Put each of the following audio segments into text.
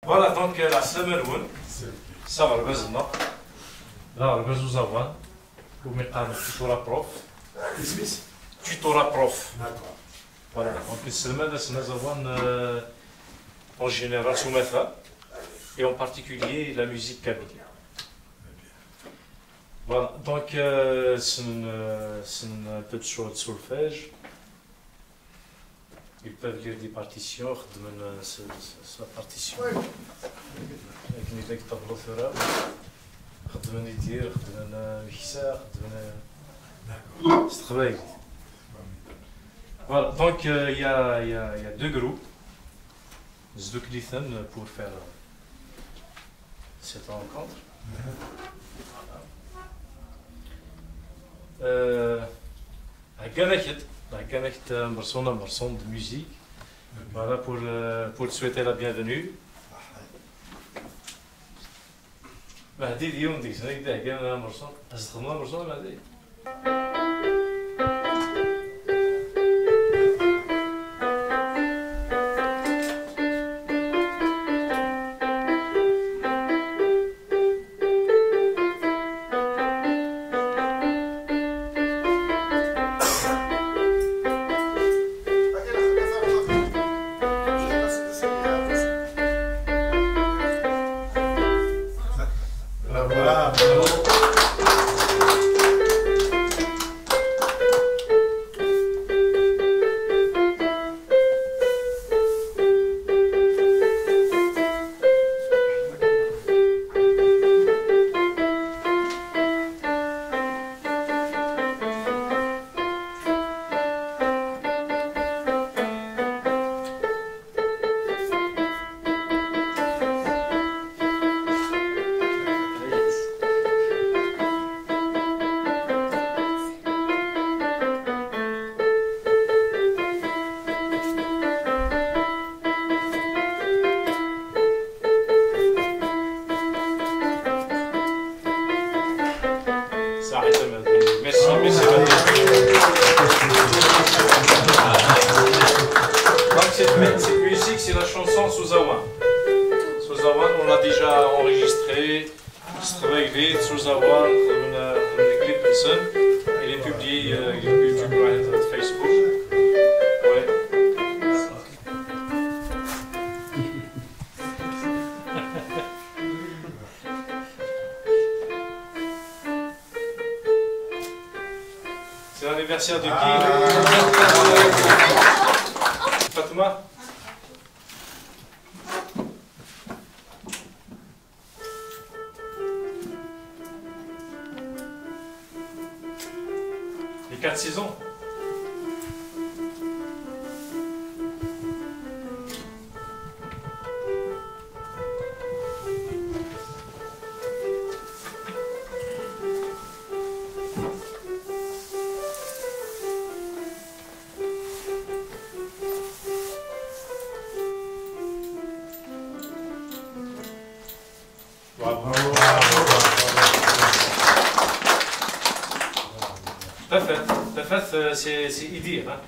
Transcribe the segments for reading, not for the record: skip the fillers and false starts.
Voilà, donc la semaine ça va le besoin. Là, le besoin zawan. Ou mécanique, tutora prof. Tutora prof. D'accord. Voilà, donc la semaine, c'est zawan en général sous méthode et en particulier la musique kabyle. Voilà, donc c'est un peu de choses de solfège. Ils peuvent lire des partitions, c'est la partition. Avec une idée que tu as بلوثرة، خدمنا يدير، خدمنا مكسار، خدمنا. C'est très bien. Voilà, donc il y a deux groupes, Zduklitan pour faire cette rencontre. Haganeket un morceau de musique. Voilà pour te souhaiter la bienvenue. Mahdi اليوم ديك سنة كده حكينا مرسوم استخدمنا مرسوم مهدي Cette musique, c'est la chanson Souzawan. Souzawan, on l'a déjà enregistré. Travaillé Souzawan, le clip personne. Il est publié sur Facebook. Ouais. C'est l'anniversaire de qui? Fatouma? Les 4 saisons. Tafat, c'est idée, hein.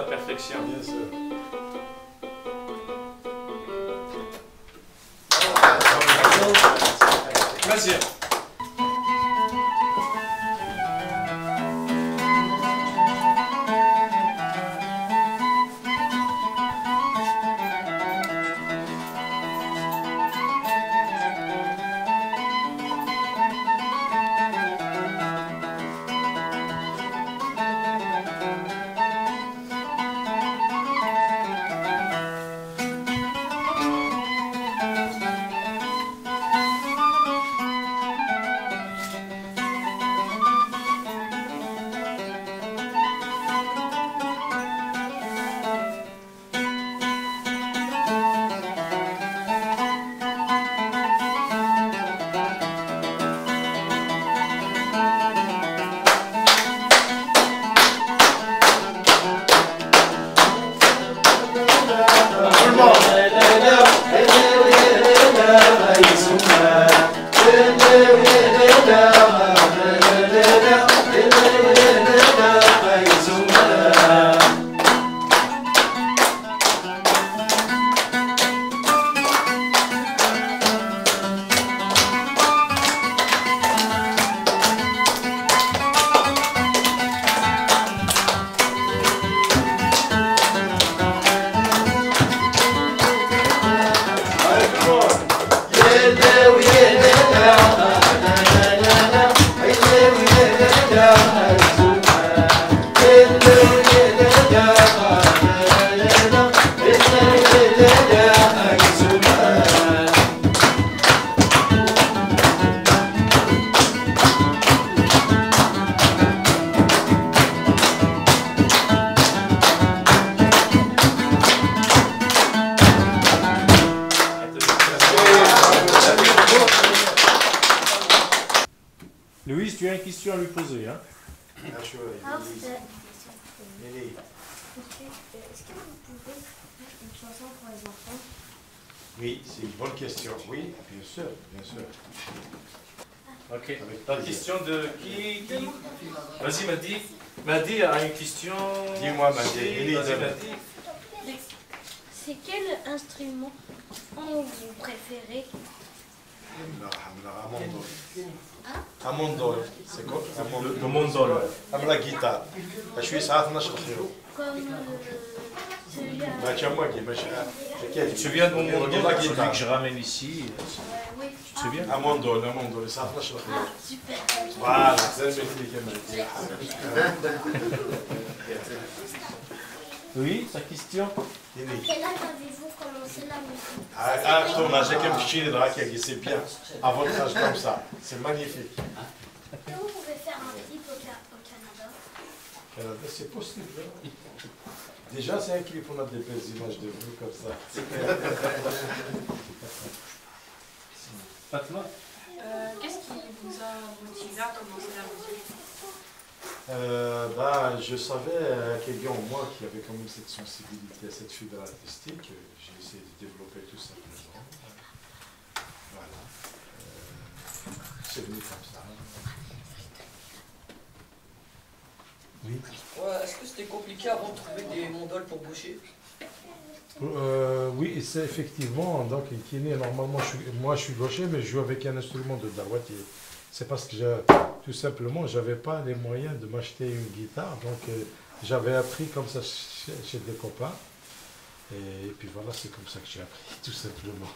la perfection. Bien sûr. Vas-y. Louise, tu as une question à lui poser, hein? Est-ce que vous pouvez faire une chanson pour les enfants? Oui, c'est une bonne question. Oui, bien sûr, bien sûr. Ok. La question de qui? Vas-y, Madi. Madi a une question. Dis-moi, Madi. Vas-y, Madi. C'est quel instrument vous préférez? Amondol. C'est quoi? Le mondol. La guitare. Je suis ça, Comme celui-là. Tu Tu te souviens de mon mondol, la celui guitare. que je ramène ici? Oui. Tu te souviens? Amondol, ça Ah, super. Voilà, c'est le métier. Oui, sa question? Quel âge avez-vous commencé la musique? Ah, ton âge, c'est bien. À votre âge comme ça, c'est magnifique. Est-ce que vous pouvez faire un clip au Canada? Canada, c'est possible. Déjà, c'est un clip, on a des belles images de vous comme ça. Fatma? Qu'est-ce qui vous a motivé à commencer la musique? Je savais quelqu'un en moi qui avait quand même cette sensibilité, cette fibre artistique. J'ai essayé de développer tout simplement. Voilà. C'est venu comme ça. Oui. Ouais, est-ce que c'était compliqué avant de trouver des mondoles pour boucher? Oui, c'est effectivement, donc qui est né normalement, moi je suis gaucher, mais je joue avec un instrument de dawati. C'est parce que tout simplement, j'avais pas les moyens de m'acheter une guitare, donc j'avais appris comme ça chez des copains. Et puis voilà, c'est comme ça que j'ai appris, tout simplement.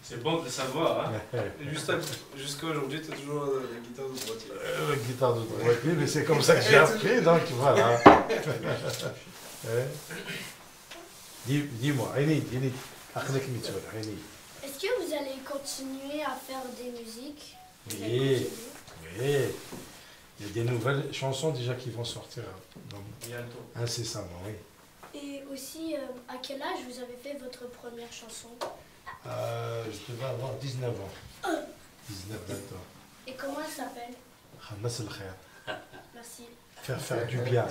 C'est bon de le savoir, hein? Jusqu'à aujourd'hui, tu as toujours la guitare de droitier. La guitare de droitier, mais c'est comme ça que j'ai appris, donc voilà. Dis-moi, Aini, Est-ce que vous allez continuer à faire des musiques? oui, oui. Il y a des nouvelles chansons déjà qui vont sortir Bientôt. incessamment, oui. Et aussi, à quel âge vous avez fait votre première chanson? Je devais avoir 19 ans. 19 ans. Et comment elle s'appelle? Khamas el khair. Merci. Faire du bien.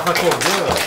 raccord bien.